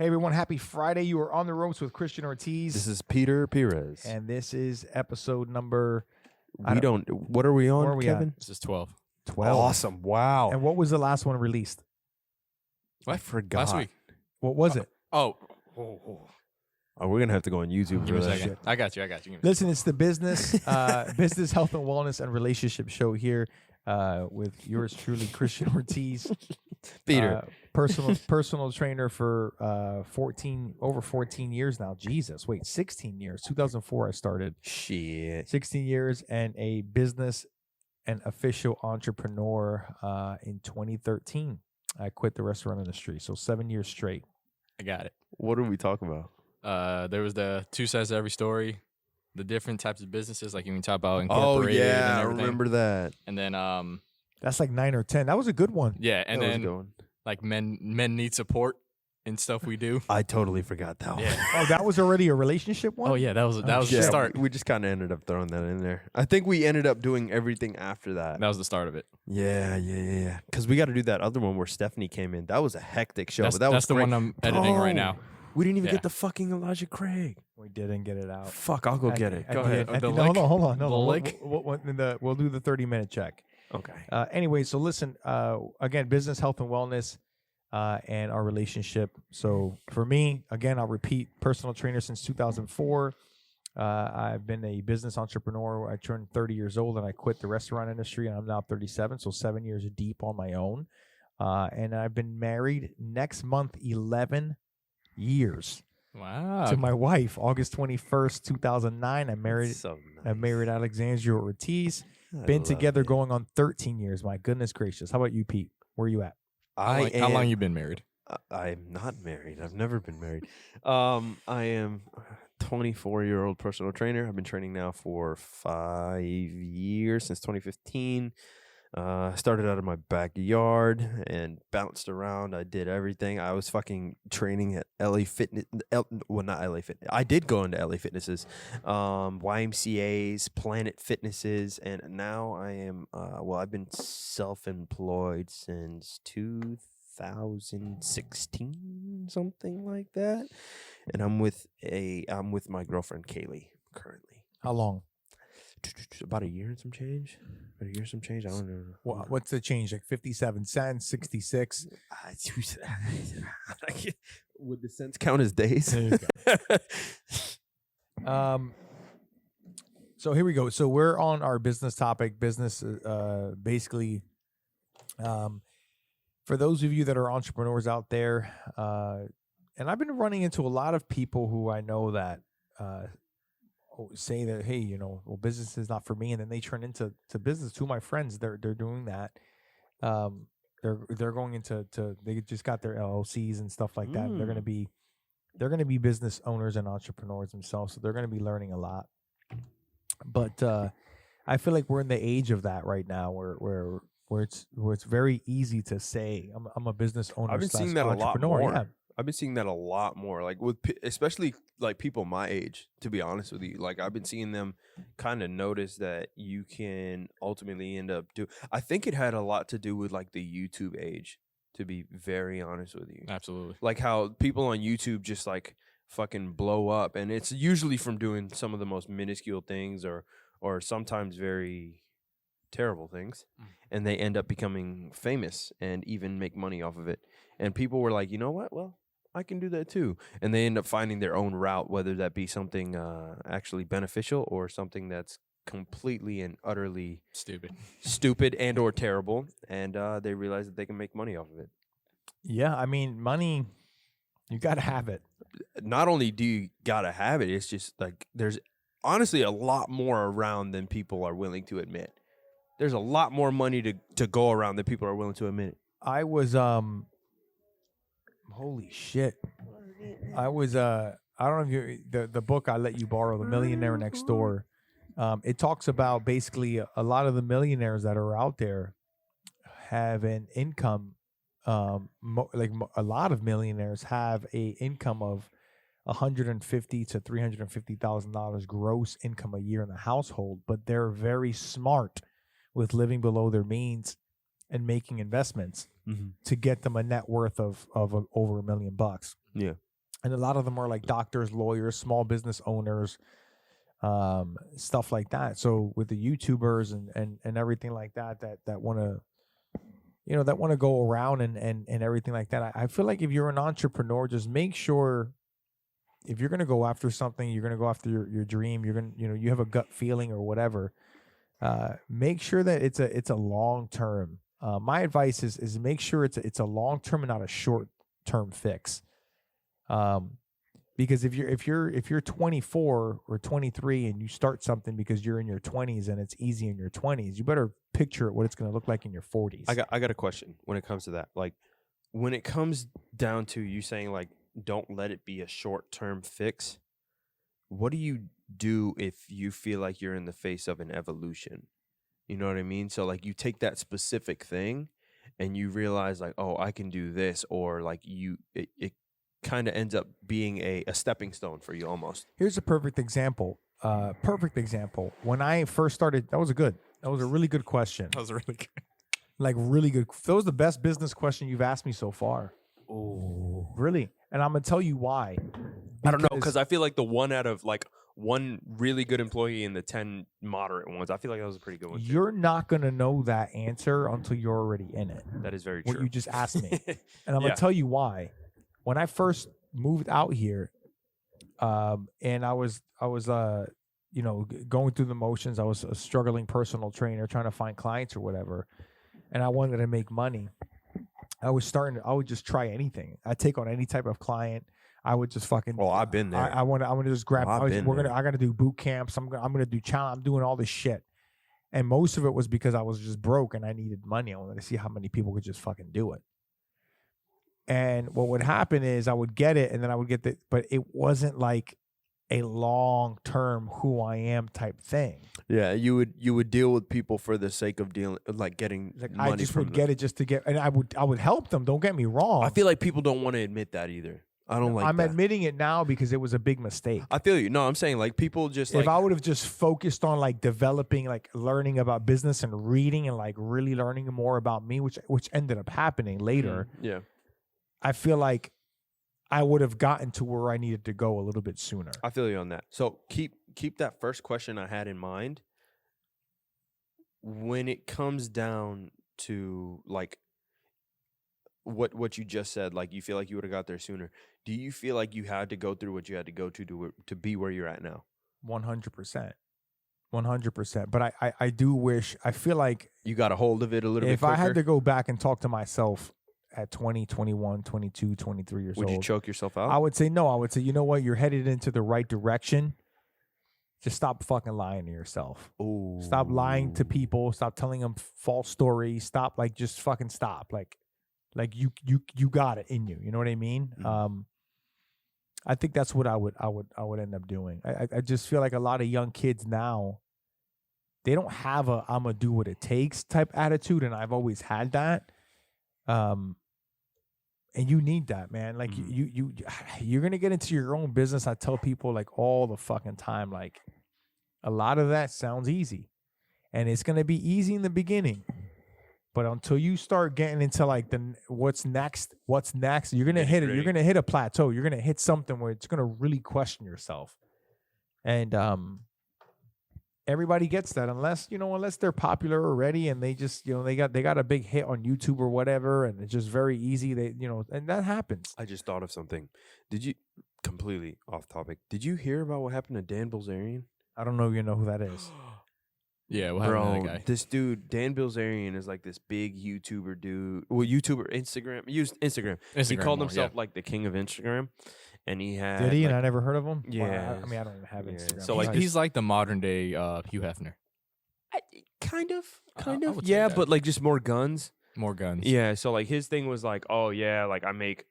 Hey everyone, happy Friday. You are on the ropes with Christian Ortiz. This is Pires. And this is episode number... What are we on, where are we Kevin? at? This is 12. 12. Awesome. Wow. And what was the last one released? I forgot. Last week. What was it? Oh, Oh, we're going to have to go on YouTube give me for a that. second. I got you. Listen, it's the business, business, health and wellness and relationship show here with yours truly, Christian Ortiz. Peter. Personal trainer for over 14 years now. Jesus, wait, 16 years. 2004 I started. Shit. 16 years and a business and official entrepreneur in 2013. I quit the restaurant industry, so 7 years straight. I got it. What are we talking about? There was the two sides to every story, the different types of businesses, like you can talk about Oh, incorporated and yeah. I everything. remember that. And then, That's like 9 or 10. That was a good one. yeah, and That was then going. like men need support and stuff we do. I totally forgot that one. Yeah. Oh, that was already a relationship one? Oh yeah, that was the Yeah, start. We just kind of ended up throwing that in there. I think we ended up doing everything after that. That was the start of it. Yeah. Because we got to do that other one where Stephanie came in. That was a hectic show. That's, but that was the great. one I'm editing right now. We didn't even Yeah. get the fucking Elijah Craig. We didn't get it out. Fuck, I'll go get it. At Go the ahead. end- at The the- lick? Hold on. The No, lick? we'll do the 30-minute check. Okay. Anyway, so listen, again, business, health, and wellness, and our relationship. So for me, again, I'll repeat, personal trainer since 2004. I've been a business entrepreneur. I turned 30 years old and I quit the restaurant industry, and I'm now 37, so 7 years deep on my own. And I've been married next month 11 years Wow. to my wife. August 21st, 2009. I married So I married Alexandria Ortiz. nice. Been I together love it. going on 13 years. My goodness gracious. How about you, Pete? Where are you at? How long you been married? I'm not married. I've never been married. I am a 24-year-old personal trainer. I've been training now for 5 years, since 2015. Started out of my backyard and bounced around. I did everything. I was fucking training at LA Fitness. Well, not LA Fitness. I did go into LA Fitnesses, YMCA's, Planet Fitnesses, and now I am. I've been self-employed since 2016, something like that. And I'm with my girlfriend Kaylee currently. How long? About a year and some change. I don't know. What's the change? Like 57 cents, 66? Would the cents count as days? There you So here we go. So we're on our business topic. Business, basically, for those of you that are entrepreneurs out there, and I've been running into a lot of people who I know that say that, hey, well, business is not for me, and then they turn into business. Two of my friends, they're doing that. They're going into they just got their LLCs and stuff like that. And they're gonna be business owners and entrepreneurs themselves, so they're gonna be learning a lot. But I feel like we're in the age of that right now, where it's very easy to say I'm a business owner. I've been seeing that a lot entrepreneur. more. Yeah. I've been seeing that a lot more, like especially like people my age. To be honest with you, like I've been seeing them kind of notice that you can ultimately end up I think it had a lot to do with like the YouTube age. To be very honest with you, Absolutely. like how people on YouTube just like fucking blow up, and it's usually from doing some of the most minuscule things or sometimes very terrible things, and they end up becoming famous and even make money off of it. And people were like, you know what? Well, I can do that too. And they end up finding their own route, whether that be something actually beneficial or something that's completely and utterly stupid and or terrible. And they realize that they can make money off of it. Yeah, I mean, money, you got to have it. Not only do you gotta have it, it's just like there's honestly a lot more around than people are willing to admit. There's a lot more money to go around than people are willing to admit. I was holy shit. I was I don't know if the book I let you borrow, The Millionaire Next Door. It talks about basically a lot of the millionaires that are out there have an income. A lot of millionaires have a income of $150,000 to $350,000 gross income a year in the household, but they're very smart with living below their means and making investments to get them a net worth of over $1 million. Yeah. And a lot of them are like doctors, lawyers, small business owners, stuff like that. So with the YouTubers and everything like that want to, that want to go around and everything like that. I feel like if you're an entrepreneur, just make sure if you're going to go after something, you're going to go after your dream, you're going to, you have a gut feeling or whatever. Make sure that it's a long term. My advice is make sure it's a long term and not a short term fix. Because if you're 24 or 23 and you start something because you're in your 20s and it's easy in your 20s, you better picture what it's going to look like in your 40s. I got a question when it comes to that. Like, when it comes down to you saying like, don't let it be a short-term fix. What do you do if you feel like you're in the face of an evolution? You know what I mean? So like, you take that specific thing and you realize like, oh, I can do this, or like it kind of ends up being a stepping stone for you almost. Here's a perfect example. When I first started, that was a really good question. That was really good. Like really good. That was the best business question you've asked me so far. Oh, really? And I'm gonna tell you why. I don't know, because I feel like the one out of like one really good employee and the 10 moderate ones, I feel like that was a pretty good one. You're not gonna know that answer until you're already in it. That is very true. What you just asked me, and I'm gonna tell you why. When I first moved out here, and I was going through the motions. I was a struggling personal trainer trying to find clients or whatever, and I wanted to make money. I would just try anything. I'd take on any type of client. I would just fucking. Well, I've been there. I want to just grab. I got to do boot camps. I'm gonna do challenge. I'm doing all this shit, and most of it was because I was just broke and I needed money. I wanted to see how many people could just fucking do it. And what would happen is I would get it, and then I would get the, but it wasn't like a long-term who I am type thing. Yeah, you would deal with people for the sake of dealing, like getting money. I just would get it just to get, and I would help them. Don't get me wrong. I feel like people don't want to admit that either. I don't like. I'm that. admitting it now because it was a big mistake. I feel you. No, I'm saying like people just. If I would have just focused on like developing, like learning about business and reading and like really learning more about me, which ended up happening later. Yeah. I feel like I would have gotten to where I needed to go a little bit sooner. I feel you on that. So keep that first question I had in mind. When it comes down to like what you just said, like you feel like you would have got there sooner. Do you feel like you had to go through what you had to go to be where you're at now? 100%. 100%. But I do wish, I feel like you got a hold of it a little bit if quicker? I had to go back and talk to myself at 20, 21, 22, 23 years old. Would you choke yourself out? I would say no. I would say, you know what? You're headed into the right direction. Just stop fucking lying to yourself. Ooh. Stop lying to people. Stop telling them false stories. Stop, like, just fucking stop. Like you got it in you. You know what I mean? Mm-hmm. I think that's what I would end up doing. I just feel like a lot of young kids now, they don't have a I'm gonna do what it takes type attitude, and I've always had that. And you need that, man. Like you're gonna get into your own business. I tell people like all the fucking time, like a lot of that sounds easy, and it's gonna be easy in the beginning, but until you start getting into like the what's next, you're gonna hit it. You're gonna hit a plateau. You're gonna hit something where it's gonna really question yourself, and everybody gets that unless they're popular already and they just, they got a big hit on YouTube or whatever, and it's just very easy. And that happens. I just thought of something. Did you, completely off topic, did you hear about what happened to Dan Bilzerian? I don't know. You know who that is? Yeah, what happened to that guy? This dude, Dan Bilzerian, is like this big YouTuber dude. Well, Instagram. He called himself like the king of Instagram. And he had. Did he? Like, and I never heard of him. Yeah. Well, I mean, I don't even have Instagram. So like he's like the modern day Hugh Hefner. Kind of. I would say Yeah, that. but like just more guns. More guns. Yeah. So like his thing was like, oh yeah, like I make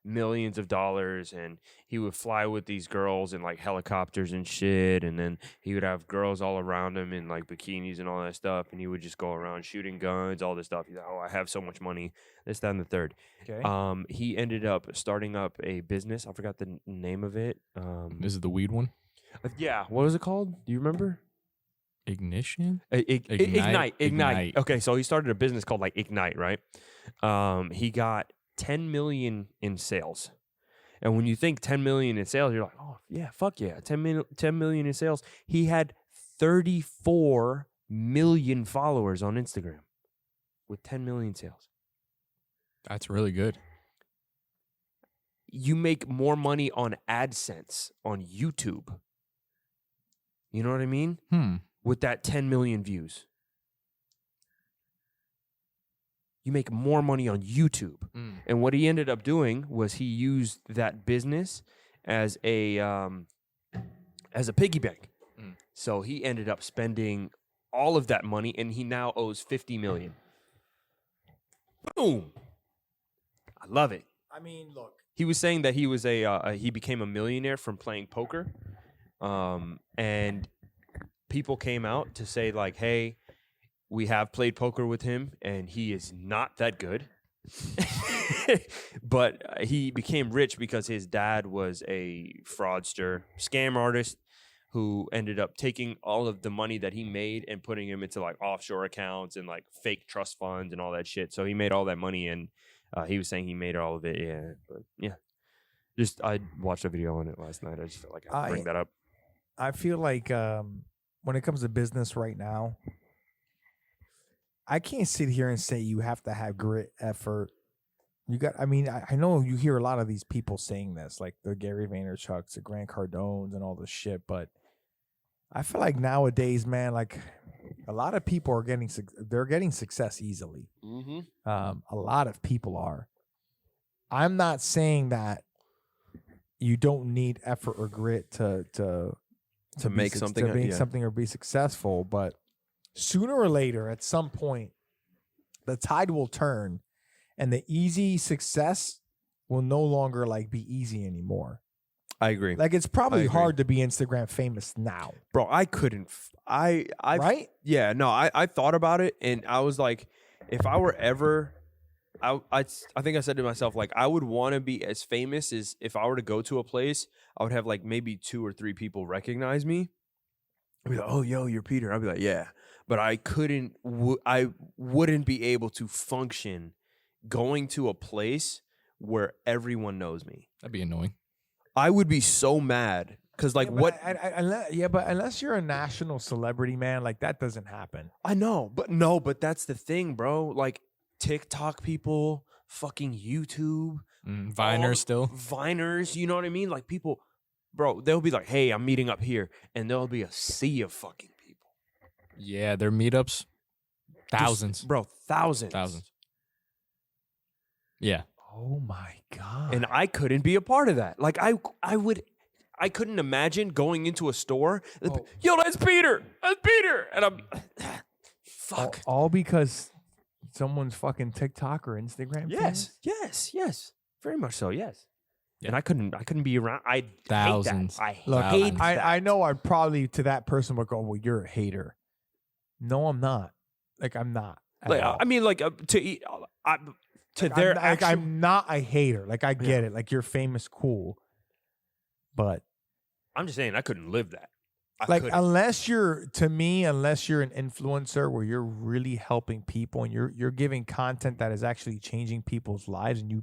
millions of dollars, and he would fly with these girls in like helicopters and shit, and then he would have girls all around him in like bikinis and all that stuff, and he would just go around shooting guns, all this stuff. He's like, oh, I have so much money, this, that, and the third. Okay. He ended up starting up a business. I forgot the name of it. This is the weed one. Yeah, what was it called? Do you remember? Ignition? Ignite. Okay, so he started a business called like Ignite, right? He got 10 million in sales, And when you think 10 million in sales, you're like, oh, yeah, fuck yeah, 10 million in sales. He had 34 million followers on Instagram with 10 million sales. That's really good. You make more money on AdSense on YouTube. You know what I mean? With that 10 million views. You make more money on YouTube. And what he ended up doing was he used that business as a piggy bank. So he ended up spending all of that money, and he now owes $50 million. Boom. I love it. I mean, look. He was saying that he was he became a millionaire from playing poker. And people came out to say, like, hey, we have played poker with him, and he is not that good. But he became rich because his dad was a fraudster, scam artist who ended up taking all of the money that he made and putting him into like offshore accounts and like fake trust funds and all that shit. So he made all that money, and he was saying he made all of it. Yeah, but yeah. Just I watched a video on it last night. I just felt like I'd bring that up. I feel like when it comes to business right now, I can't sit here and say you have to have grit, effort. You got. I mean, I know you hear a lot of these people saying this, like the Gary Vaynerchuks, the Grant Cardones, and all this shit. But I feel like nowadays, man, like a lot of people are getting success easily. A lot of people are. I'm not saying that you don't need effort or grit to make something, something or be successful, but sooner or later, at some point, the tide will turn, and the easy success will no longer like be easy anymore. I agree. Like it's probably hard to be Instagram famous now, bro. I couldn't. I right? Yeah. No. I thought about it, and I was like, if I were ever. I think I said to myself, like, I would want to be as famous as if I were to go to a place, I would have like maybe 2 or 3 people recognize me. I'd be like, oh, yo, you're Peter. I'd be like, yeah. But I I wouldn't be able to function going to a place where everyone knows me. That'd be annoying. I would be so mad. Because, like, but unless you're a national celebrity, man, like that doesn't happen. I know. But that's the thing, bro. Like, TikTok people, fucking YouTube, Viners, you know what I mean? Like people, bro, they'll be like, hey, I'm meeting up here, and there'll be a sea of fucking people. Yeah, their meetups, thousands. Thousands. Yeah. Oh my God. And I couldn't be a part of that. Like I couldn't imagine going into a store, yo, that's Peter, and I'm, fuck. All because someone's fucking TikTok or Instagram. Yes, very much so. Yes, yeah. And I couldn't be around. Thousands. Hate that. I know I'd probably to that person would go, well, you're a hater. No, I'm not. Like I'm not. Like I mean, like to their like I'm not a hater. Like I get it. Like you're famous, cool. But I'm just saying I couldn't live that. Unless you're an influencer where you're really helping people and you're giving content that is actually changing people's lives, and you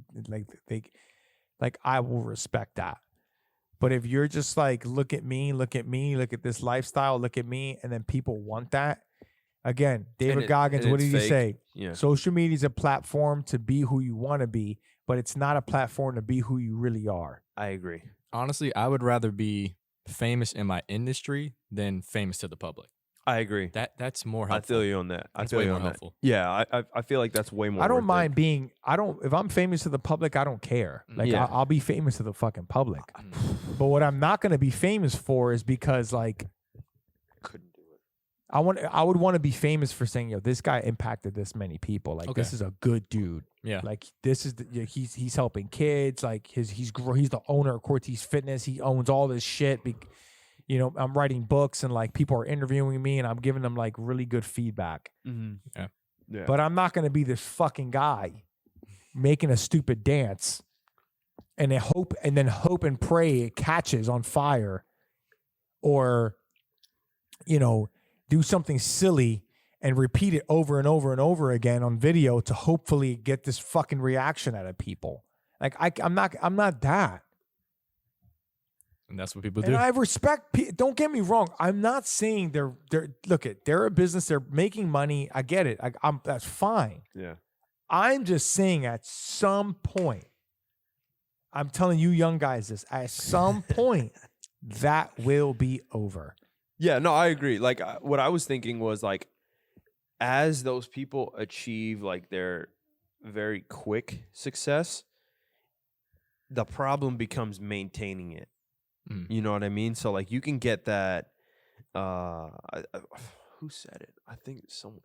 I will respect that. But if you're just like, look at me, look at this lifestyle, look at me, and then people want that. Again, David Goggins, what did he say? Yeah. Social media is a platform to be who you want to be, but it's not a platform to be who you really are. I agree. Honestly, I would rather be famous in my industry than famous to the public. I agree. That's more helpful. I feel you on that. That's way more helpful. Yeah, I feel like that's way more. I don't mind being. If I'm famous to the public, I don't care. Like I'll be famous to the fucking public. But what I'm not going to be famous for is because like couldn't do it. I would want to be famous for saying, yo, this guy impacted this many people. Like this is a good dude. Yeah. Like this is he's helping kids. Like he's the owner of Ortiz Fitness. He owns all this shit. You know, I'm writing books and like people are interviewing me and I'm giving them like really good feedback. Mm-hmm. Yeah. But I'm not going to be this fucking guy making a stupid dance and then hope and pray it catches on fire, or you know, do something silly and repeat it over and over and over again on video to hopefully get this fucking reaction out of people. Like I'm not that. And that's what people And do. I respect. Don't get me wrong. I'm not saying they're they're a business. They're making money. I get it. That's fine. Yeah. I'm just saying at some point, I'm telling you young guys this, at some point that will be over. Yeah, no, I agree. Like what I was thinking was like, as those people achieve like their very quick success, the problem becomes maintaining it. You know what I mean? So like you can get that. Who said it? I think someone.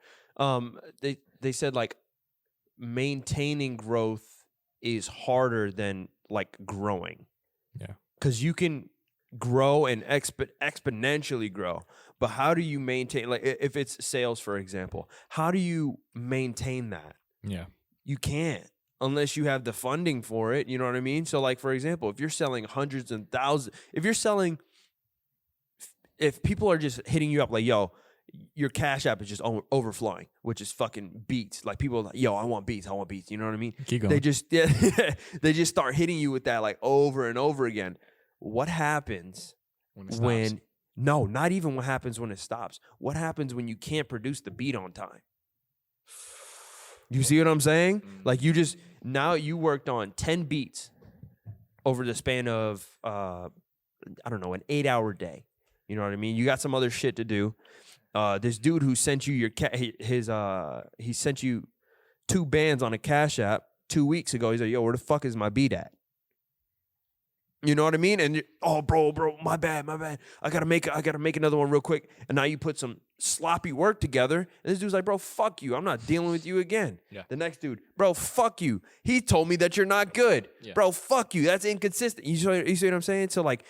They said like maintaining growth is harder than like growing. Yeah, because you can grow and exponentially grow, but how do you maintain? Like if it's sales, for example, how do you maintain that? Yeah, You can't. Unless you have the funding for it, you know what I mean? So, like, for example, if you're selling hundreds and thousands, if people are just hitting you up like, yo, your Cash App is just overflowing, which is fucking beats. Like, people are like, yo, I want beats, you know what I mean? keep going. They just, they just start hitting you with that, like, over and over again. What happens when no, not even what happens when it stops. What happens when you can't produce the beat on time? You see what I'm saying? Like now you worked on 10 beats over the span of, I don't know, an 8-hour day. You know what I mean? You got some other shit to do. This dude who sent you he sent you 2 bands on a Cash App 2 weeks ago. He's like, yo, where the fuck is my beat at? You know what I mean? And bro, my bad. I gotta make another one real quick. And now you put some sloppy work together. And this dude's like, bro, fuck you. I'm not dealing with you again. Yeah. The next dude, bro, fuck you. He told me that you're not good. Yeah. Bro, fuck you. That's inconsistent. You see what I'm saying? So like,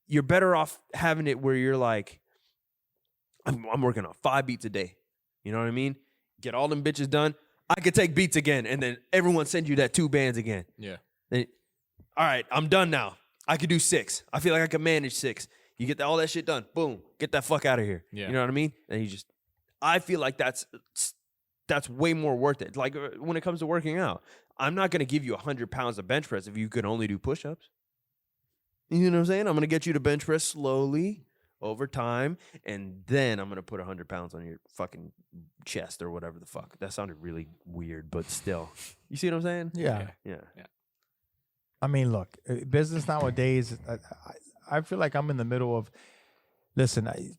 you're better off having it where you're like, I'm working on 5 beats a day. You know what I mean? Get all them bitches done. I could take beats again, and then everyone send you that 2 bands again. Yeah. Then, all right, I'm done now. I could do 6. I feel like I could manage 6. You get all that shit done. Boom. Get that fuck out of here. Yeah. You know what I mean? And I feel like that's way more worth it. Like when it comes to working out, I'm not going to give you 100 pounds of bench press if you could only do push-ups. You know what I'm saying? I'm going to get you to bench press slowly over time, and then I'm going to put 100 pounds on your fucking chest or whatever the fuck. That sounded really weird, but still. You see what I'm saying? Yeah. Yeah. I mean, look, business nowadays, I feel like I'm in the middle of, listen, I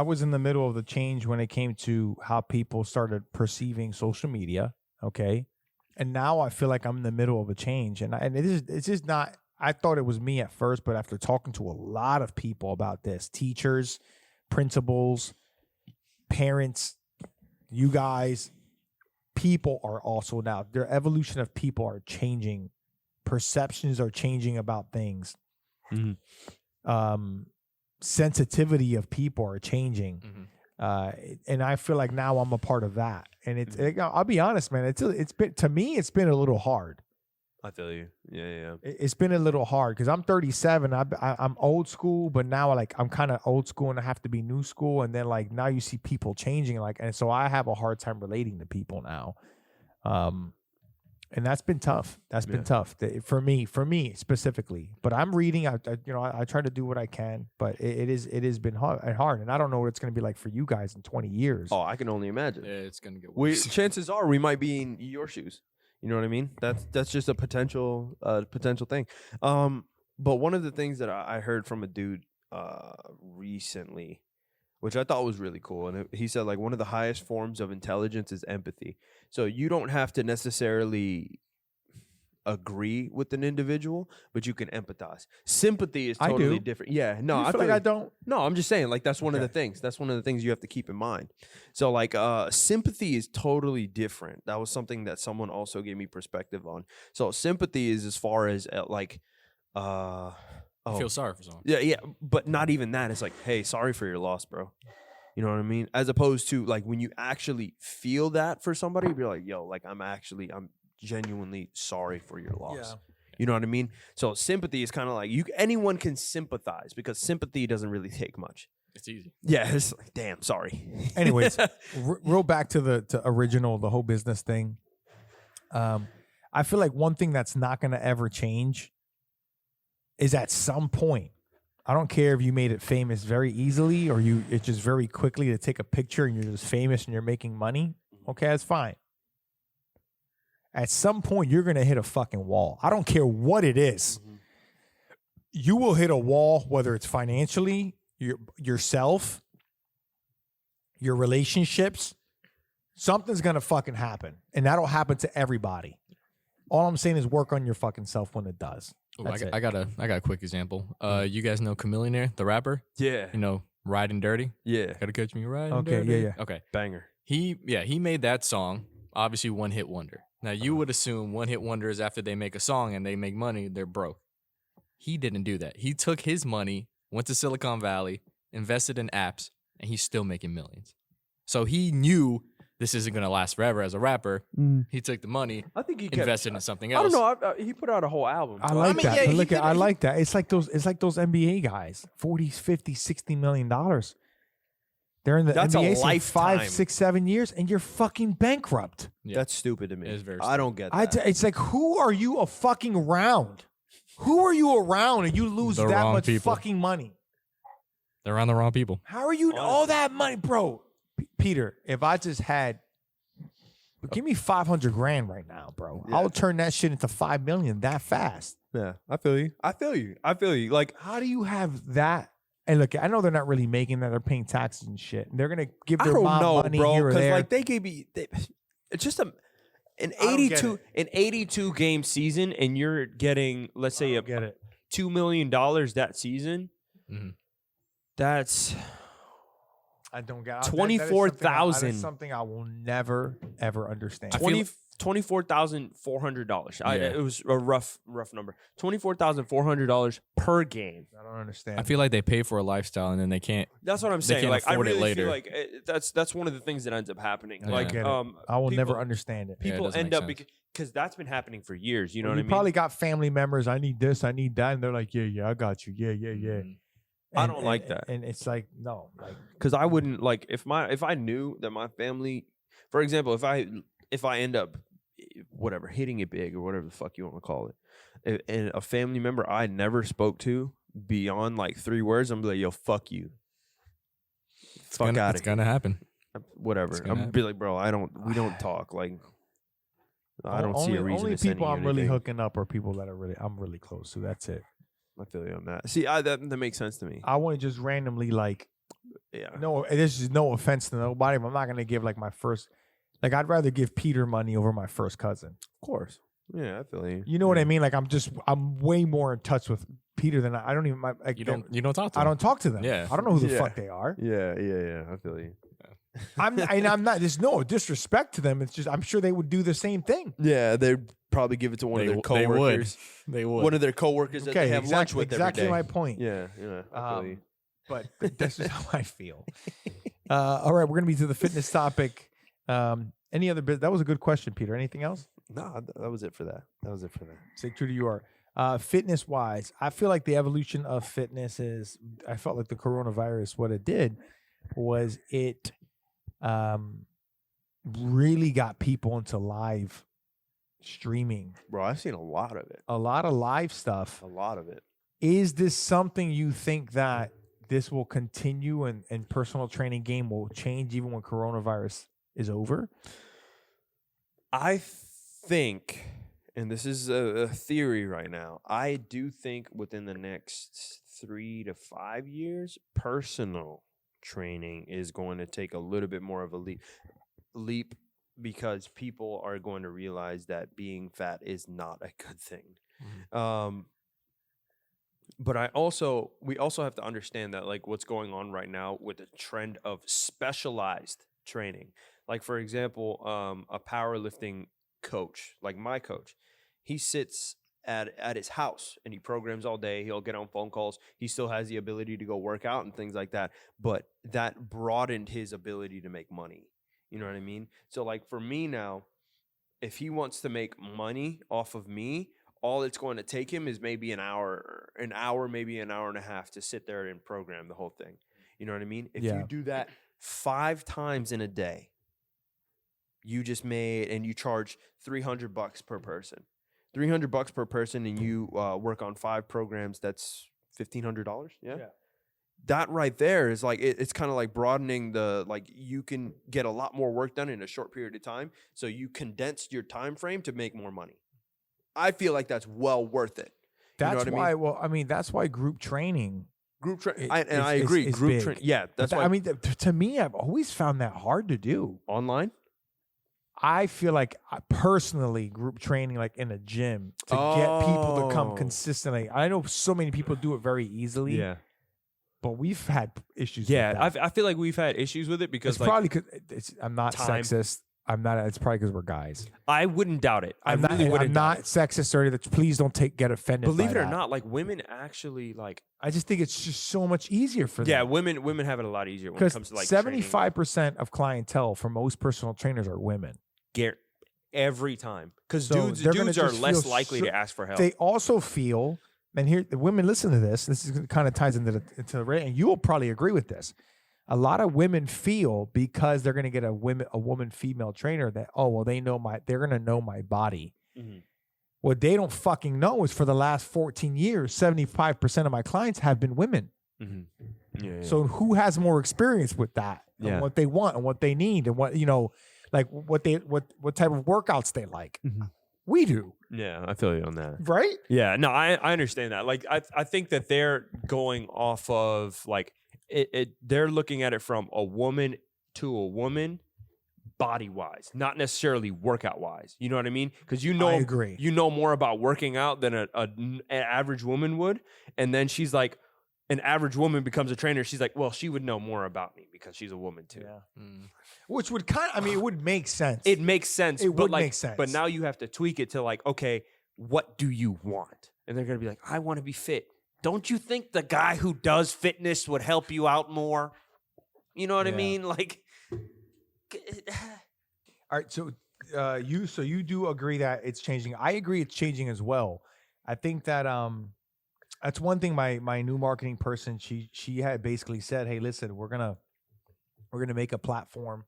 was in the middle of the change when it came to how people started perceiving social media, okay? And now I feel like I'm in the middle of a change. And it's just not, I thought it was me at first, but after talking to a lot of people about this, teachers, principals, parents, you guys, people are also now, their evolution of people are changing. Perceptions are changing about things. Mm-hmm. Sensitivity of people are changing. Mm-hmm. And I feel like now I'm a part of that. And I'll be honest, man, it's been, to me, it's been a little hard. I feel you. Yeah. It's been a little hard because I'm 37. I'm old school, but now I'm kind of old school and I have to be new school. And then like now you see people changing, and so I have a hard time relating to people now. And that's been tough. That's been tough for me specifically. But I'm reading. I try to do what I can, but it has been hard. And I don't know what it's going to be like for you guys in 20 years. Oh, I can only imagine. Yeah, it's gonna get worse. Chances are we might be in your shoes. You know what I mean? That's just a potential thing. But one of the things that I heard from a dude recently, which I thought was really cool, and he said like one of the highest forms of intelligence is empathy. So you don't have to necessarily agree with an individual, but you can empathize. Sympathy is totally different. Yeah, no, I feel like I don't. No, I'm just saying, like, that's one of the things. That's one of the things you have to keep in mind. So, like, sympathy is totally different. That was something that someone also gave me perspective on. So, sympathy is as far as, Feel sorry for someone. Yeah, but not even that. It's like, hey, sorry for your loss, bro. You know what I mean? As opposed to, like, when you actually feel that for somebody, you're like, yo, like, I'm genuinely sorry for your loss. Yeah. You know what I mean? So sympathy is kind of like anyone can sympathize because sympathy doesn't really take much. It's easy. Yeah, it's like, damn, sorry. Anyways, real back to the original, the whole business thing. I feel like one thing that's not going to ever change is at some point, I don't care if you made it famous very easily or it's just very quickly to take a picture and you're just famous and you're making money. Okay, that's fine. At some point, you're going to hit a fucking wall. I don't care what it is. Mm-hmm. You will hit a wall, whether it's financially, yourself, your relationships. Something's going to fucking happen. And that'll happen to everybody. All I'm saying is work on your fucking self when it does. Ooh, That's it. I got a quick example. You guys know Chamillionaire, the rapper? Yeah. You know, Riding Dirty? Yeah. Gotta catch me riding Okay, dirty. yeah. Okay. Banger. He made that song, obviously one hit wonder. Now you would assume one hit wonder is after they make a song and they make money, they're broke. He didn't do that. He took his money, went to Silicon Valley, invested in apps, and he's still making millions. So he knew this isn't gonna last forever as a rapper. He took the money, I think he invested in something I else. don't know. He put out a whole album. I like that. yeah, But he look did at, I it. like that. It's like those NBA guys, 40, 50, 60 million dollars. They're in the That's a NBA for lifetime. 5, 6, 7 years, and you're fucking bankrupt. Yeah. That's stupid to me. It is very I don't get that. It's like, who are you a fucking around? Who are you around and you lose The that wrong much people. fucking money? They're around the wrong people. How are you all that money, bro? Peter, if I just had, give me 500 grand right now, bro. Yeah. I'll turn that shit into 5 million that fast. Yeah, I feel you. Like, How do you have that? And look, I know they're not really making that. They're paying taxes and shit. And they're gonna give I their don't mom know, money bro, here or because there. like they gave me. It's just an don't get 82 game season, and you're getting, let's say, a get it. $2 million that season. Mhm. That's I don't get it. 24,000. That is something I will never ever understand. I feel- $24,400. Yeah. It was a rough number. $24,400 per game. I don't understand. I feel like they pay for a lifestyle and then they can't. That's what I'm They saying. can't Like, I afford it really later. feel like that's one of the things that ends up happening. Yeah. Like, I get it. I will people- never understand it. Yeah, it People doesn't end make up sense. because that's been happening for years. You know You what I mean? probably got family members. I need this. I need that, and they're like, "Yeah, I got you. Yeah." Mhm. I And- don't like and- that. And it's like, no, like Because I wouldn't like if I knew that my family, for example, if I end up whatever hitting it big or whatever the fuck you want to call it, and a family member I never spoke to beyond like 3 words, I'm be like, yo, fuck you, fuck out It's of here, gonna happen. whatever. It's gonna I'm happen. be like, bro, we don't talk. Like, I don't see a reason. Only to send people you I'm really anything. hooking up are people that I'm really close to. That's it. I feel you on that. See, that makes sense to me. I want to just randomly like, Yeah. no, this is no offense to nobody, but I'm not gonna give like my first. Like, I'd rather give Peter money over my first cousin. Of course. Yeah, I feel you. You know what I mean? Like, I'm way more in touch with Peter than I don't even. Like, You don't talk to I them. don't talk to them. Yeah. I don't know who the Yeah. fuck they are. Yeah. I feel you. I'm not. There's no disrespect to them. It's just I'm sure they would do the same thing. Yeah, they'd probably give it to one of their They would. coworkers. They would. One of their coworkers that they have lunch with exactly every day. my point. Yeah, I feel you. But this is how I feel. All right, we're gonna be to the fitness topic. Any other that was a good question, Peter. Anything else? No, that was it for that. Stay true to your fitness wise. I feel like the evolution of fitness is. I felt like the coronavirus. What it did was it really got people into live streaming. Bro, I've seen a lot of it. A lot of live stuff. A lot of it. Is this something you think that this will continue and personal training game will change even when coronavirus is over? I think, and this is a theory right now, I do think within the next 3 to 5 years, personal training is going to take a little bit more of a leap because people are going to realize that being fat is not a good thing. But we also have to understand that like what's going on right now with the trend of specialized training. Like, for example, a powerlifting coach, like my coach, he sits at his house and he programs all day. He'll get on phone calls. He still has the ability to go work out and things like that. But that broadened his ability to make money. You know what I mean? So like for me now, if he wants to make money off of me, all it's going to take him is maybe an hour, maybe an hour and a half to sit there and program the whole thing. You know what I mean? If you do that 5 times in a day, you just made, and you charge $300 per person. $300 per person, and you work on 5 programs. That's $1,500. Yeah. That right there is like it's kind of like broadening the you can get a lot more work done in a short period of time. So you condensed your time frame to make more money. I feel like that's well worth it. That's you know what why. I mean? Well, I mean, that's why group training. I agree. Group training. Yeah, that's why. I mean, to me, I've always found that hard to do. Online. I feel like personally, group training, like in a gym, to get people to come consistently. I know so many people do it very easily. Yeah. But we've had issues. Yeah, with that. I feel like we've had issues with it because It's probably because I'm not time. sexist. I'm not. It's probably because we're guys. I wouldn't doubt it. I'm wouldn't not doubt it. sexist or that. Please don't get offended. Believe by it or that. not, like women actually like. I just think it's just so much easier for them. Yeah, women have it a lot easier when it Because comes to like 75% of clientele for most personal trainers are women. every time because So they're gonna dudes are just less feel likely to ask for help. They also feel, and here the women listen to this. This is kind of ties into the rate, and you will probably agree with this. A lot of women feel because they're going to get a woman female trainer that they're going to know my body. Mhm. What they don't fucking know is for the last 14 years, 75% of my clients have been women. Mhm. Yeah. So who has more experience with that? Yeah. And what they want and what they need and what what type of workouts they like. Mhm. We do, yeah, I feel you on that. right? Yeah, no, I understand that. Like, I think that they're going off of like they're looking at it from a woman to a woman, body wise, not necessarily workout wise. You know what I mean? Because I agree. you know more about working out than an average woman would, and then she's like, an average woman becomes a trainer. She's like, well, she would know more about me because she's a woman too. Yeah. Which would it would make sense. It makes sense. It but would like, make sense. But now you have to tweak it to like, okay, what do you want? And they're gonna be like, I want to be fit. Don't you think the guy who does fitness would help you out more? You know what I Yeah. mean? Like, All right, so you do agree that it's changing. I agree it's changing as well. I think that that's one thing my new marketing person she had basically said, hey, listen, we're gonna make a platform.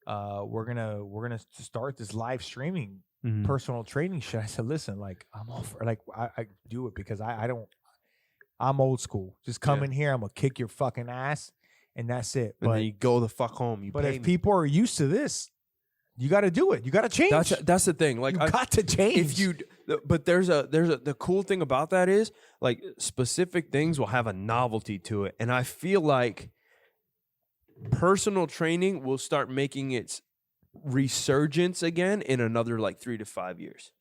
We're gonna start this live streaming personal training shit. I said, listen, like I'm all for, like I do it because I'm old school. Just come in here, I'm gonna kick your fucking ass, and that's it. And But then you go the fuck home. but if people are used to this, you got to do it. You got to change. That's the thing. Like you got to change. if you but there's the cool thing about that is like specific things will have a novelty to it, and I feel like personal training will start making its resurgence again in another like 3 to 5 years.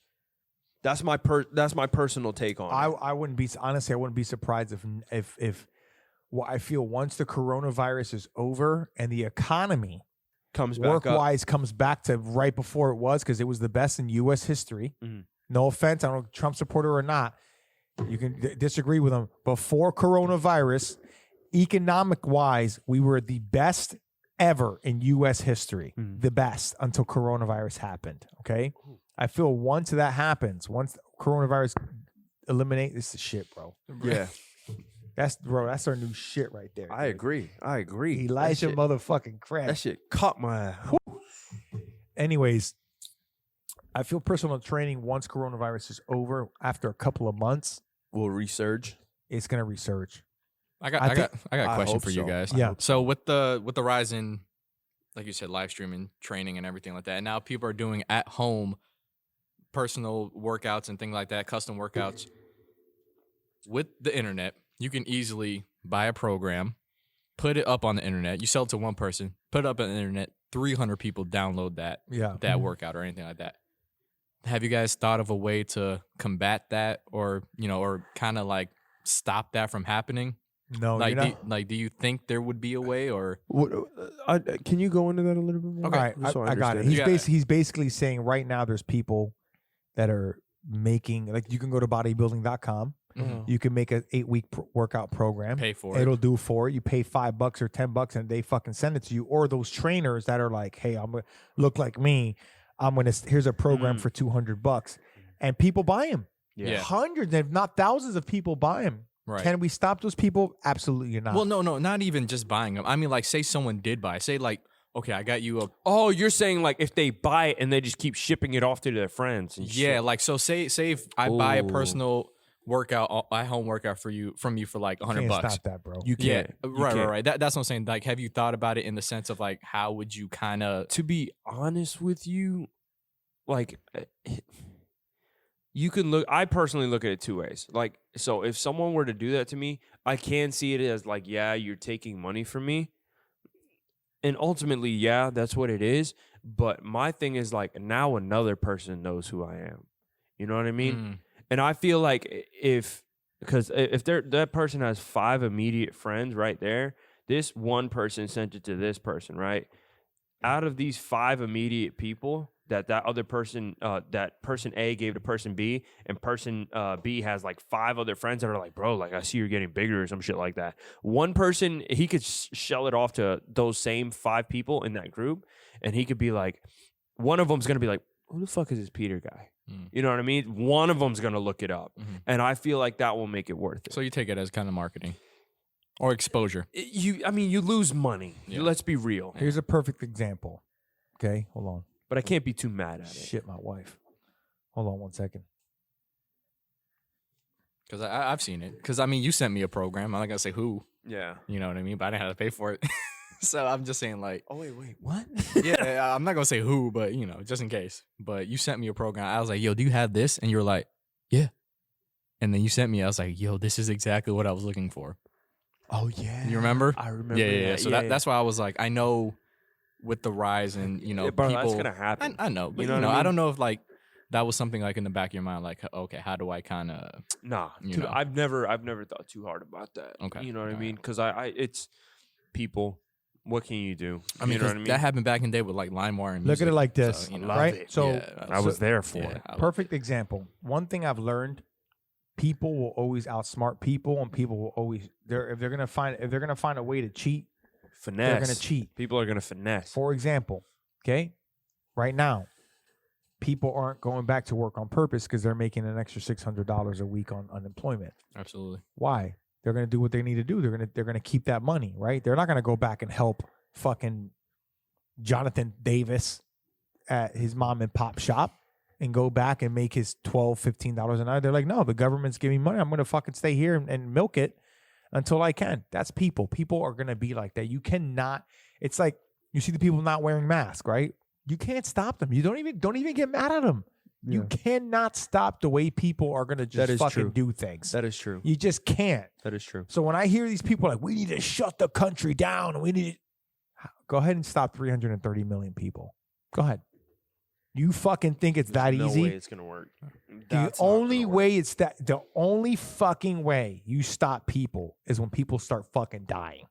That's my personal take on it. I wouldn't be honestly. I wouldn't be surprised if well, I feel once the coronavirus is over and the economy comes back work up. wise comes back to right before it was, because it was the best in U.S. history. Mhm. No offense, I don't know Trump supporter or not. You can disagree with him. Before coronavirus, economic wise, we were the best ever in U.S. history. Mhm. The best until coronavirus happened. Okay, I feel once that happens, once coronavirus eliminate, this is shit, bro. Yeah, That's our new shit right there. I dude. agree. Elijah That shit- motherfucking Craig. That shit caught my ass. Anyways, I feel personal training once coronavirus is over, after a couple of months, Will resurge. it's gonna resurge. I got I a question hope for you so. guys. Yeah. So with the rise in, like you said, live streaming, training, and everything like that, and now people are doing at home personal workouts and things like that, custom workouts. With the internet, you can easily buy a program, put it up on the internet. You sell it to one person, put it up on the internet. 300 people download that Yeah. workout or anything like that. Have you guys thought of a way to combat that, or kind of like stop that from happening? No, Like, you're not. do you think there would be a way, or Can you go into that a little bit more? Okay. All right, Just so I got it. understand He's basically saying right now there's people that are making, like, you can go to bodybuilding.com. Mhm. You can make an 8-week workout program. pay for it? It'll do for it. You pay $5 or $10 and they fucking send it to you. Or those trainers that are like, hey, I'm gonna look like me. Here's a program for $200, and people buy them. Yeah. Hundreds, if not thousands, of people buy them. Right. Can we stop those people? Absolutely not. Well, no, not even just buying them. I mean, like, say someone did buy. Say, like, okay, I got you a Oh, you're saying like if they buy it and they just keep shipping it off to their friends and yeah, shit. like so say if I buy a Ooh. personal workout, a home workout from you for like $100. Can't stop that, bro. You Yeah, can't. You right. can't. That's what I'm saying. Like, have you thought about it in the sense of like, how would you kind of? To be honest with you, like you can look. I personally look at it two ways. Like, so if someone were to do that to me, I can see it as like, yeah, you're taking money from me, and ultimately, yeah, that's what it is. But my thing is like, now another person knows who I am. You know what I mean? And I feel like because if that person has 5 immediate friends right there, this one person sent it to this person, right? Out of these 5 immediate people that other person, that person A gave to person B, and person B has like 5 other friends that are like, bro, like I see you're getting bigger or some shit like that. One person, he could shell it off to those same 5 people in that group, and he could be like, one of them's gonna be like, who the fuck is this Peter guy? You know what I mean? One of them's gonna look it up, and I feel like that will make it worth it. So you take it as kind of marketing or exposure. I mean, you lose money. Yeah. Let's be real. Here's a perfect example. Okay, hold on. But I can't be too mad at it. Shit, my wife. Hold on 1 second. Because I've seen it. Because I mean, you sent me a program. I'm not gonna say who. Yeah. You know what I mean? But I didn't have to pay for it. So I'm just saying, like, Oh wait, what? yeah, I'm not gonna say who, but you know, just in case. But you sent me a program. I was like, yo, do you have this? And you were like, yeah. And then you sent me. I was like, yo, this is exactly what I was looking for. Oh yeah. You remember? I remember. Yeah. That. So that's why I was like, I know with the rise and bro, people. that's gonna happen. I know, but You know what I I mean? don't know if like that was something like in the back of your mind, like, okay, how do I kind of? Nah, You know. I've never thought too hard about that. Okay, You know what I alright. mean? Because it's people. What can you do? I mean, you know 'cause what I mean? that happened back in the day with like LimeWire and Look at it music, like so, this, you know. Love right? it. So, Yeah, I was there for yeah, it. I love perfect example. One thing I've learned: people will always outsmart people, and people will always if they're gonna find a way to cheat, Finesse. they're gonna cheat. People are gonna finesse. For example, okay, right now, people aren't going back to work on purpose because they're making an extra $600 a week on unemployment. Absolutely. Why? They're gonna do what they need to do. They're gonna keep that money, right? They're not gonna go back and help fucking Jonathan Davis at his mom and pop shop and go back and make his $12, $15 an hour. They're like, no, the government's giving me money. I'm gonna fucking stay here and milk it until I can. That's people. People are gonna be like that. You cannot. It's like you see the people not wearing masks, right? You can't stop them. You don't even get mad at them. You cannot stop the way people are gonna That just is fucking true. do things. That is true. You just can't. That is true. So when I hear these people like, we need to shut the country down, we need to go ahead and stop 330 million people. Go ahead. You fucking think it's that no easy? way it's gonna work. The That's not only gonna work. way the only fucking way you stop people is when people start fucking dying.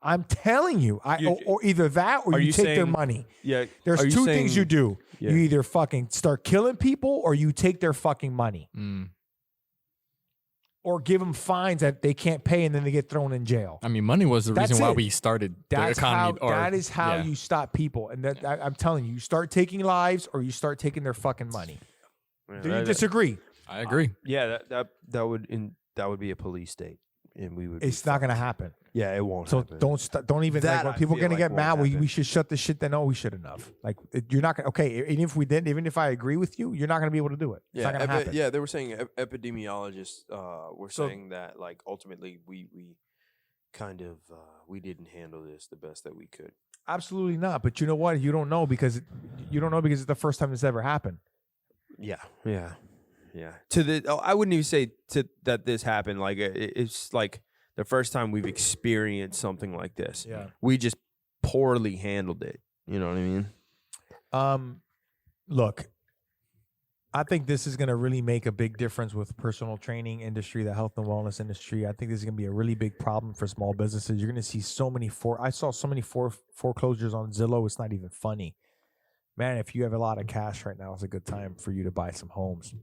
I'm telling you, or either that or Are you you take their saying- money. Yeah. There's are you two things you saying- do. Yeah. You either fucking start killing people or you take their fucking money or give them fines that they can't pay and then they get thrown in jail. I mean, money was the That's reason why it. we started the That's economy. that is how yeah. you stop people. And I'm telling you, you start taking lives or you start taking their fucking money. Yeah, Do you that- disagree? I agree. Yeah, that would be a police state, and we would. It's not going to happen. Yeah, it won't. So happen. don't even That like when I people feel going to like get won't mad. We happen. should shut the shit down. No, we shouldn't have. Like you're not going to. Okay, and if we didn't, even if I agree with you, you're not going to be able to do it. It's not going to happen. Yeah, they were saying epidemiologists were So- saying that like ultimately we kind of we didn't handle this the best that we could. Absolutely not. But you know what? You don't know because it's the first time this ever happened. Yeah. To the I wouldn't even say that this happened. Like it's like the first time we've experienced something like this. Yeah. We just poorly handled it. You know what I mean? Look, I think this is going to really make a big difference with personal training industry, the health and wellness industry. I think this is going to be a really big problem for small businesses. You're going to see so many I saw so many foreclosures on Zillow. It's not even funny. Man, if you have a lot of cash right now, it's a good time for you to buy some homes.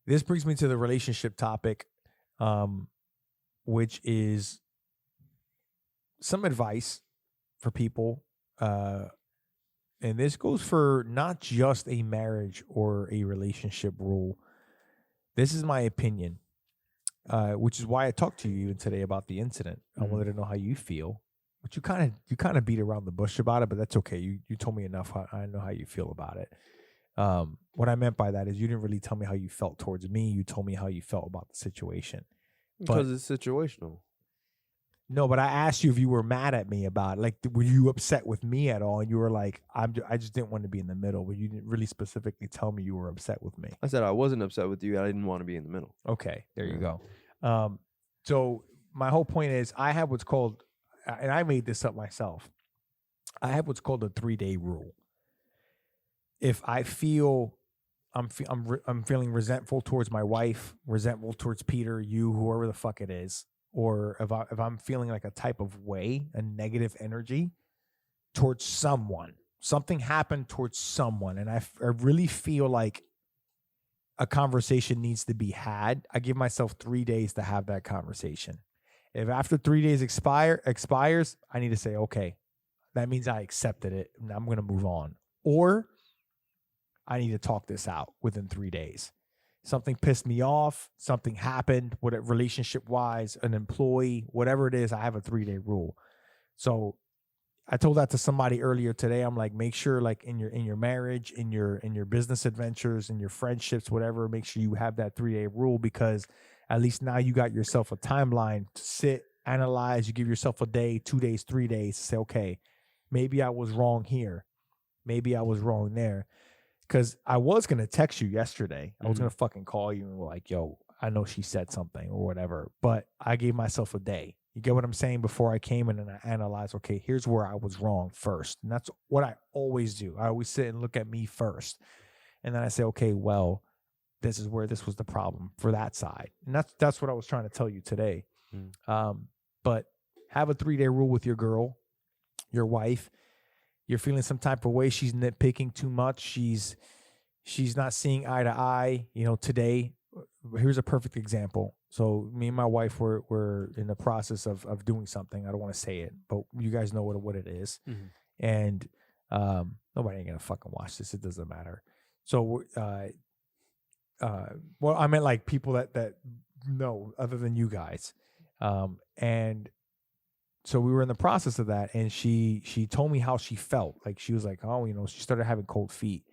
This brings me to the relationship topic, which is some advice for people. And this goes for not just a marriage or a relationship rule. This is my opinion, which is why I talked to you even today about the incident. I wanted to know how you feel. But you kind of beat around the bush about it, but that's okay. You told me enough. I know how you feel about it. What I meant by that is you didn't really tell me how you felt towards me. You told me how you felt about the situation. Because it's situational. No, but I asked you if you were mad at me about it. Like, were you upset with me at all? And you were like, I just didn't want to be in the middle. But you didn't really specifically tell me you were upset with me. I said I wasn't upset with you. I didn't want to be in the middle. Okay, there you go. So my whole point is I have what's called, and I made this up myself, I have what's called a 3-day rule. If I feel I'm feeling resentful towards my wife, resentful towards Peter, you, whoever the fuck it is, or if I'm feeling like a type of way, a negative energy towards someone, something happened towards someone, and I really feel like a conversation needs to be had, I give myself 3 days to have that conversation. If after 3 days expires, I need to say, okay, that means I accepted it and I'm going to move on. Or I need to talk this out within 3 days. Something pissed me off, something happened, whatever, relationship-wise, an employee, whatever it is, I have a 3-day rule. So I told that to somebody earlier today. I'm like, make sure, like in your marriage, in your business adventures, in your friendships, whatever, make sure you have that 3-day rule, because at least now you got yourself a timeline to sit, analyze. You give yourself a day, 2 days, 3 days to say, okay, maybe I was wrong here. Maybe I was wrong there. Because I was going to text you yesterday. I was going to fucking call you and be like, yo, I know she said something or whatever. But I gave myself a day. You get what I'm saying? Before I came in and I analyzed, okay, here's where I was wrong first. And that's what I always do. I always sit and look at me first. And then I say, okay, well, this is where this was the problem for that side. And that's what I was trying to tell you today. But have a 3-day rule with your girl, your wife. You're feeling some type of way. She's nitpicking too much. She's not seeing eye to eye. You know, today, here's a perfect example. So me and my wife were in the process of doing something. I don't want to say it, but you guys know what it is. And nobody ain't gonna fucking watch this. It doesn't matter. So well, I meant like people that know other than you guys. And so we were in the process of that, and she told me how she felt. Like, she was like, oh, you know, she started having cold feet.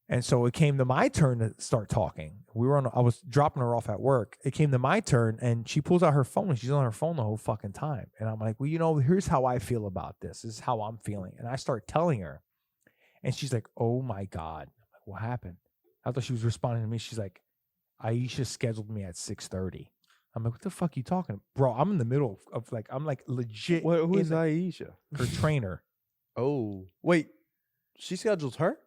And so it came to my turn to start talking. I was dropping her off at work. It came to my turn, and she pulls out her phone, and she's on her phone the whole fucking time. And I'm like, well, you know, here's how I feel about this. This is how I'm feeling. And I start telling her, and she's like, oh my God. I'm like, what happened? I thought she was responding to me. She's like, Aisha scheduled me at 6:30. I'm like, what the fuck are you talking about? Bro, I'm in the middle of like, I'm like legit. Who is Aisha? Her trainer. Oh, wait. She scheduled her?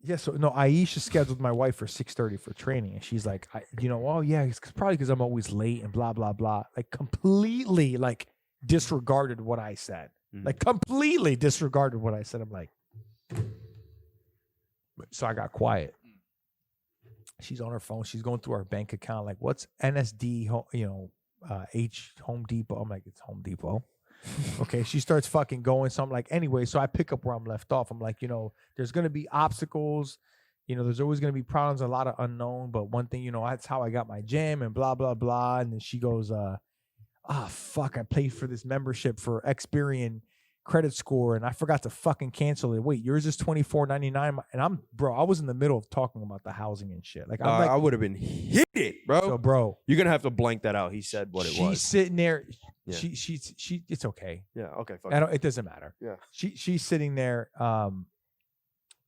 Yeah, so no, Aisha scheduled my wife for 6:30 for training. And she's like, oh yeah, it's probably because I'm always late and blah, blah, blah. Like, completely like disregarded what I said. Like, completely disregarded what I said. I'm like, so I got quiet. She's on her phone. She's going through our bank account. Like, what's NSD, H Home Depot? I'm like, it's Home Depot. Okay. She starts fucking going. So I'm like, anyway, so I pick up where I'm left off. I'm like, you know, there's going to be obstacles. You know, there's always going to be problems, a lot of unknown. But one thing, you know, that's how I got my gym and blah, blah, blah. And then she goes, fuck, I paid for this membership for Experian credit score and I forgot to fucking cancel it. Wait, yours is $24.99, and I was in the middle of talking about the housing and shit. Like, I would have been heated, bro. So, bro, you're gonna have to blank that out. He said what it was. She's sitting there. Yeah. She. It's okay. Yeah. Okay. Fuck it doesn't matter. Yeah. She's sitting there,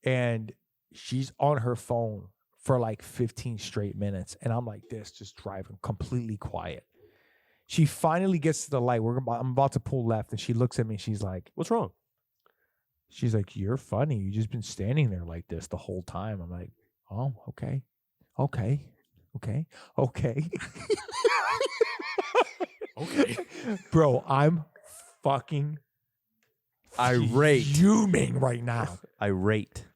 and she's on her phone for like 15 straight minutes, and I'm like this, just driving completely quiet. She finally gets to the light. I'm about to pull left, and she looks at me. And she's like, "What's wrong?" She's like, "You're funny. You just been standing there like this the whole time." I'm like, "Oh, okay. Okay. Bro, I'm fucking irate, fuming right now. Irate.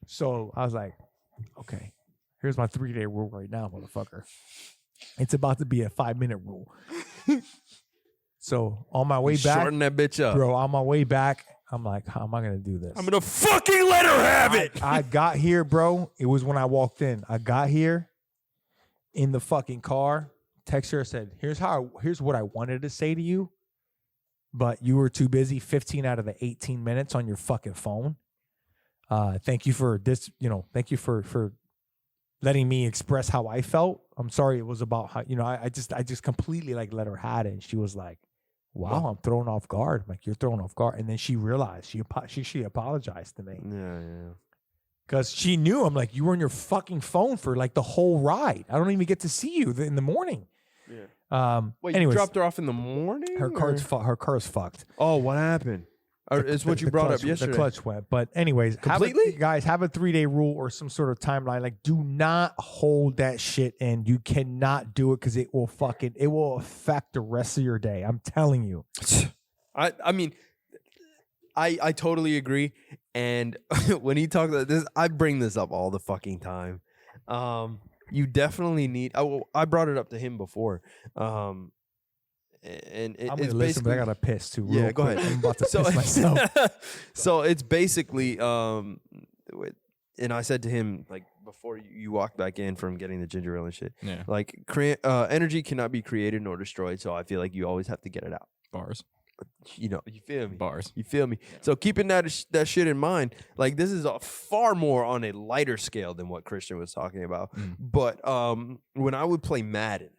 So I was like, "Okay, here's my 3-day rule right now, motherfucker. It's about to be a 5-minute rule." So on my way back, shorten that bitch up, bro. On my way back, I'm like, how am I gonna do this? I'm gonna fucking let her have it. I got here, bro. It was when I walked in. I got here in the fucking car. Text her, said, here's what I wanted to say to you. but you were too busy 15 out of the 18 minutes on your fucking phone. Thank you for this, thank you for letting me express how I felt. I'm sorry it was about how, I just completely like let her had it. And she was like, wow, I'm thrown off guard. I'm like, you're thrown off guard. And then she realized she apologized to me. Yeah. Because she knew, I'm like, you were on your fucking phone for like the whole ride. I don't even get to see you in the morning. Yeah. Wait, anyways, you dropped her off in the morning? her car's fucked. Oh, what happened? It's what you brought up yesterday. The clutch went. But anyways, completely? Guys, have a 3-day rule or some sort of timeline. Like, do not hold that shit in. You cannot do it because it will affect the rest of your day. I'm telling you. I mean, I totally agree. And when he talks about this, I bring this up all the fucking time. You definitely need. I brought it up to him before. And I'm it's gonna listen, but I basically gotta piss too. Yeah, go quick. ahead. I'm about to piss myself. So it's basically and I said to him, like, before you walked back in from getting the ginger ale and shit, Yeah. like energy cannot be created nor destroyed. So I feel like you always have to get it out. Bars. You feel me? Bars. You feel me? Yeah. So keeping that shit in mind, like, this is far more on a lighter scale than what Christian was talking about. But when I would play Madden,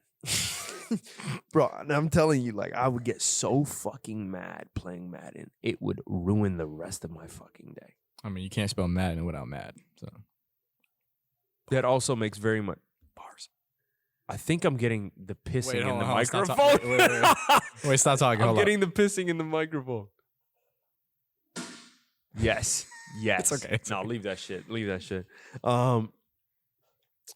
bro, and I'm telling you, like, I would get so fucking mad playing Madden. It would ruin the rest of my fucking day. I mean, you can't spell Madden without mad. So That also makes very much bars. I think I'm getting the pissing in the microphone. Wait, stop talking. I'm getting the pissing in the microphone. Yes. It's okay. No, leave that shit. Leave that shit.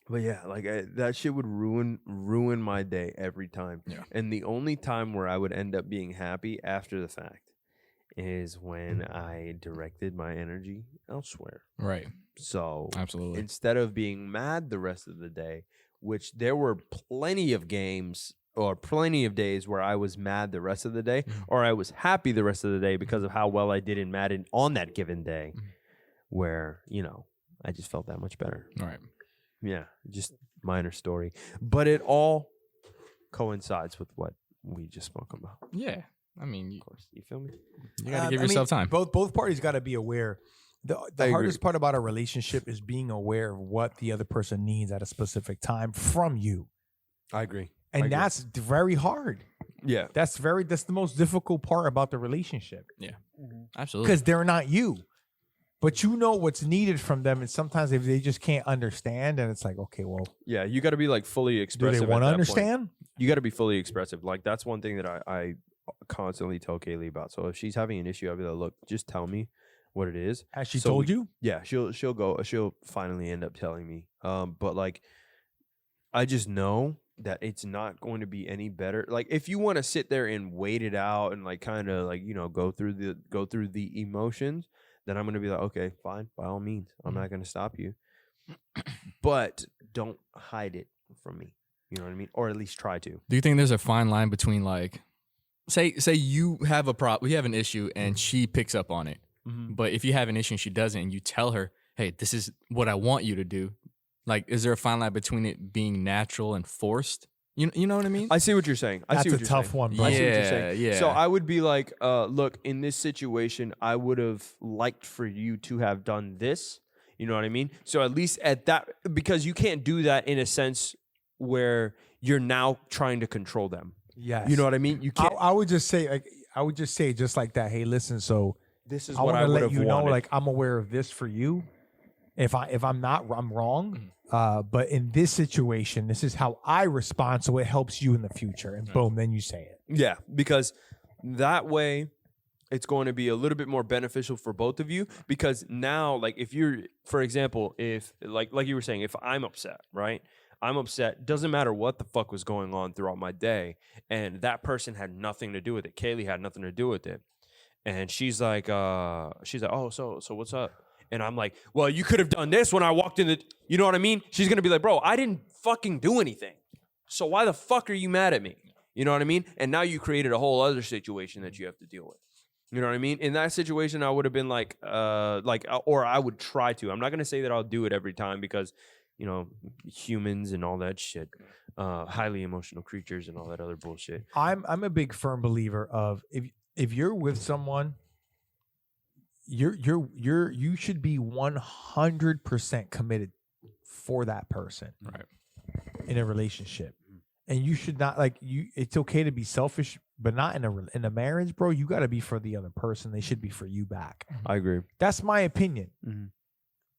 But yeah, like, that shit would ruin my day every time. Yeah. And the only time where I would end up being happy after the fact is when I directed my energy elsewhere. Right. So Absolutely. instead of being mad the rest of the day, which there were plenty of games or plenty of days where I was mad the rest of the day, or I was happy the rest of the day because of how well I did in Madden on that given day, where, I just felt that much better. All right. Yeah, just minor story. But it all coincides with what we just spoke about. Yeah. I mean, Of course. You feel me? you got to give yourself time. Both parties got to be aware. The hardest part about a relationship is being aware of what the other person needs at a specific time from you. I agree. And that's very hard. Yeah. That's the most difficult part about the relationship. Yeah. Absolutely. Because they're not you. But you know what's needed from them. And sometimes if they just can't understand, and it's like, okay, well. Yeah, you got to be like fully Do expressive. they want to understand? You got to be fully expressive. Like, that's one thing that I constantly tell Kaylee about. So if she's having an issue, I'll be like, look, just tell me what it is. Has she told you? Yeah, she'll finally end up telling me. But like, I just know that it's not going to be any better. Like, if you want to sit there and wait it out and like kind of like, go through the emotions, then I'm going to be like, okay, fine, by all means. I'm not going to stop you. But don't hide it from me. You know what I mean? Or at least try to. Do you think there's a fine line between, like, say you have you have an issue and she picks up on it, but if you have an issue and she doesn't, and you tell her, hey, this is what I want you to do, like, is there a fine line between it being natural and forced? You know what I mean? I see what you're saying. That's a tough one, bro. I see what you're saying. Yeah. So I would be like, look, in this situation, I would have liked for you to have done this. You know what I mean? So at least at that, because you can't do that in a sense where you're now trying to control them. Yes. You know what I mean? You can't. I would just say just like that. Hey, listen. So This is I what want I to would let have you know, wanted. like, I'm aware of this for you. If I'm not, I'm wrong. But in this situation, this is how I respond, so it helps you in the future. And boom, then you say it. Yeah, because that way it's going to be a little bit more beneficial for both of you. Because now, like, if you're, for example, if like you were saying, if I'm upset, right? I'm upset. Doesn't matter what the fuck was going on throughout my day, and that person had nothing to do with it. Kaylee had nothing to do with it, and she's like, oh, so what's up? And I'm like, well, you could have done this when I walked in the, you know what I mean? She's going to be like, bro, I didn't fucking do anything. So why the fuck are you mad at me? You know what I mean? And now you created a whole other situation that you have to deal with. You know what I mean? In that situation, I would have been like, or I would try to. I'm not going to say that I'll do it every time because, humans and all that shit, highly emotional creatures and all that other bullshit. I'm a big firm believer of, if if you're with someone, you should be 100% committed for that person. Right. In a relationship. And you should not it's okay to be selfish, but not in a marriage, bro. You got to be for the other person. They should be for you back. I agree. That's my opinion. Mhm.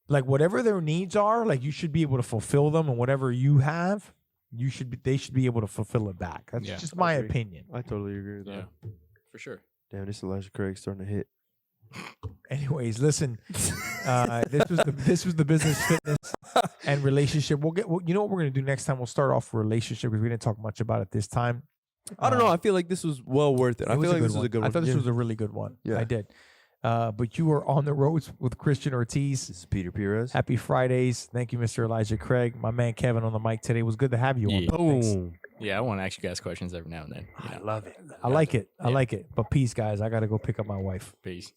Like whatever their needs are, like you should be able to fulfill them, and whatever you have, they should be able to fulfill it back. That's Yeah, just my agree. opinion. I totally agree with that. Yeah, for sure. Damn, this Elijah Craig starting to hit. Anyways, listen, this was the business, fitness, and relationship. You know what we're gonna do next time? We'll start off with relationship because we didn't talk much about it this time. I don't know. I feel like this was well worth it. I feel like this was a good one. I thought this Yeah. was a really good one. Yeah. I did. But you were on the roads with Christian Ortiz. This is Peter Pires. Happy Fridays. Thank you, Mr. Elijah Craig. My man Kevin on the mic today. It was good to have you on. Yeah. Thanks. Boom. Yeah, I want to ask you guys questions every now and then. You know. love it. I like it. I Yeah. like it. But peace, guys. I got to go pick up my wife. Peace.